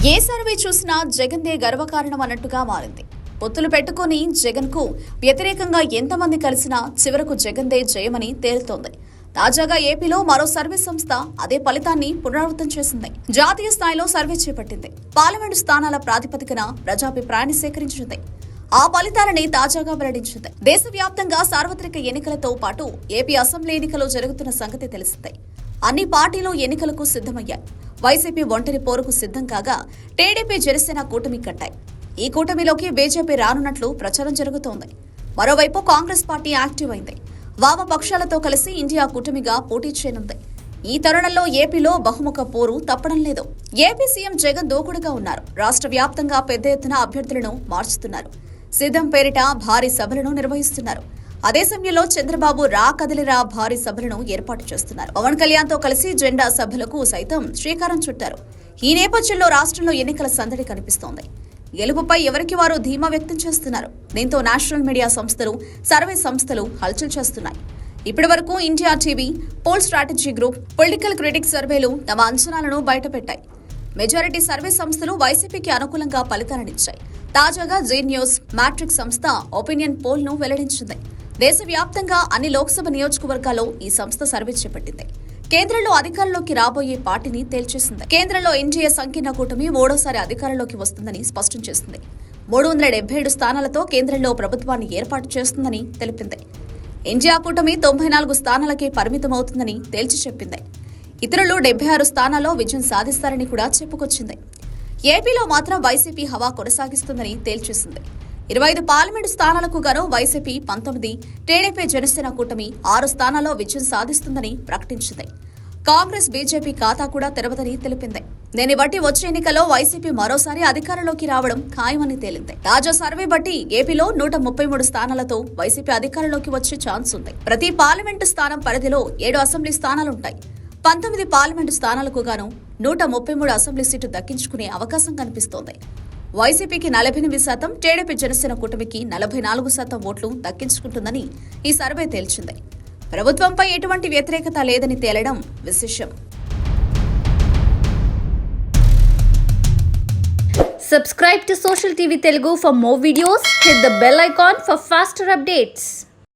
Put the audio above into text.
ఏ survey చూసినా జగన్దే గర్వకారణం అన్నట్టుగా మారింది. పొత్తులు పెట్టుకుని జగన్ కు వ్యతిరేకంగా ఎంతమంది కలిసినా చివరకు జగన్దే జయమని తేలుతోంది. తాజాగా ఏపీలో మరో సర్వే సంస్థ అదే ఫలితాన్ని పునరావృతం చేసింది. జాతీయ స్థాయిలో సర్వే చేపట్టింది. పార్లమెంటు స్థానాల ప్రాతిపదికన ప్రజాభిప్రాయాన్ని సేకరించింది. ఆ ఫలితాలని తాజాగా వెల్లడించింది. దేశవ్యాప్తంగా సార్వత్రిక ఎన్నికలతో పాటు ఏపీ అసెంబ్లీ ఎన్నికలు జరుగుతున్న సంగతి తెలిసిందే. అన్ని పార్టీలు ఎన్నికలకు సిద్ధమయ్యాయి. వైసీపీ ఒంటరి పోరుకు సిద్ధం కాగా టీడీపీ జనసేన కూటమి కట్టాయి. ఈ కూటమిలోకి బీజేపీ రానున్నట్లు ప్రచారం జరుగుతోంది. మరోవైపు కాంగ్రెస్ పార్టీ యాక్టివ్ అయింది. వామపక్షాలతో కలిసి ఇండియా కూటమిగా పోటీ చేయనుంది. ఈ తరుణంలో ఏపీలో బహుముఖ పోరు తప్పడం లేదు. ఏపీ సీఎం జగన్ దూకుడుగా ఉన్నారు. రాష్ట్ర వ్యాప్తంగా పెద్ద ఎత్తున అభ్యర్థులను మార్చుతున్నారు. సిద్ధం పేరిట భారీ సభలను నిర్వహిస్తున్నారు. అదే సమయంలో చంద్రబాబు రా కదిలిరా భారీ సభలను ఏర్పాటు చేస్తున్నారు. పవన్ కళ్యాణ్ తో కలిసి జెండా సభలకు సైతం శ్రీకారం చుట్టారు. ఈ నేపథ్యంలో రాష్ట్రంలో ఎన్నికల సందడి కనిపిస్తోంది. గెలుపుపై ఎవరికి వారు ధీమా వ్యక్తం చేస్తున్నారు. దీంతో నేషనల్ మీడియా సంస్థలు, సర్వే సంస్థలు హల్చల్ చేస్తున్నాయి. ఇప్పటి వరకు India TV, pole strategy group, political critics సర్వేలు తమ అంచనాలను బయటపెట్టాయి. మెజారిటీ సర్వే సంస్థలు వైసీపీకి అనుకూలంగా ఫలితాలనిచ్చాయి. తాజాగా జీ న్యూస్, మ్యాట్రిక్స్ సంస్థ ఒపీనియన్ పోల్ ను వెల్లడించింది. దేశవ్యాప్తంగా అన్ని లోక్సభ నియోజకవర్గాల్లో ఈ సంస్థ సర్వే చేపట్టింది. కేంద్రంలో అధికారంలోకి రాబోయే పార్టీని తేల్చేసింది. కేంద్రంలో ఎన్డీఏ సంకీర్ణ కూటమి మూడోసారి అధికారంలోకి వస్తుందని స్పష్టం చేసింది. 377 స్థానాలతో కేంద్రంలో ప్రభుత్వాన్ని ఏర్పాటు చేస్తుందని తెలిపింది. ఇండియా కూటమి 94 స్థానాలకే పరిమితమవుతుందని తేల్చి చెప్పింది. ఇతరులు 76 స్థానాల్లో విజయం సాధిస్తారని కూడా చెప్పుకొచ్చింది. ఏపీలో మాత్రం వైసీపీ హవా కొనసాగిస్తుందని తేల్చేసింది. 25 పార్లమెంటు స్థానాలకు గాను వైసీపీ 19, టీడీపీ జనసేన కూటమి 6 స్థానాల్లో విజయం సాధిస్తుందని ప్రకటించింది. కాంగ్రెస్, బీజేపీ ఖాతా కూడా తెరవదని తెలిపింది. దీన్ని బట్టి వచ్చే ఎన్నికల్లో వైసీపీ మరోసారి అధికారంలోకి రావడం ఖాయమని తేలింది. తాజా సర్వే బట్టి ఏపీలో 133 స్థానాలతో వైసీపీ అధికారంలోకి వచ్చే ఛాన్స్ ఉంది. ప్రతి పార్లమెంటు స్థానం పరిధిలో 7 అసెంబ్లీ స్థానాలుంటాయి. 19 పార్లమెంటు స్థానాలకు గాను 133 అసెంబ్లీ సీటు దక్కించుకునే అవకాశం కనిపిస్తోంది. వైసీపీకి 48%, టీడీపీ జనసేన కూటమికి 44% ఓట్లు దక్కించుకుంటుందని ఈ సర్వే తేల్చింది. ప్రభుత్వంపై ఎటువంటి వ్యతిరేకత లేదని తేలడం విశేషం. Subscribe to Social TV Telugu for more videos. Hit the bell icon for faster updates.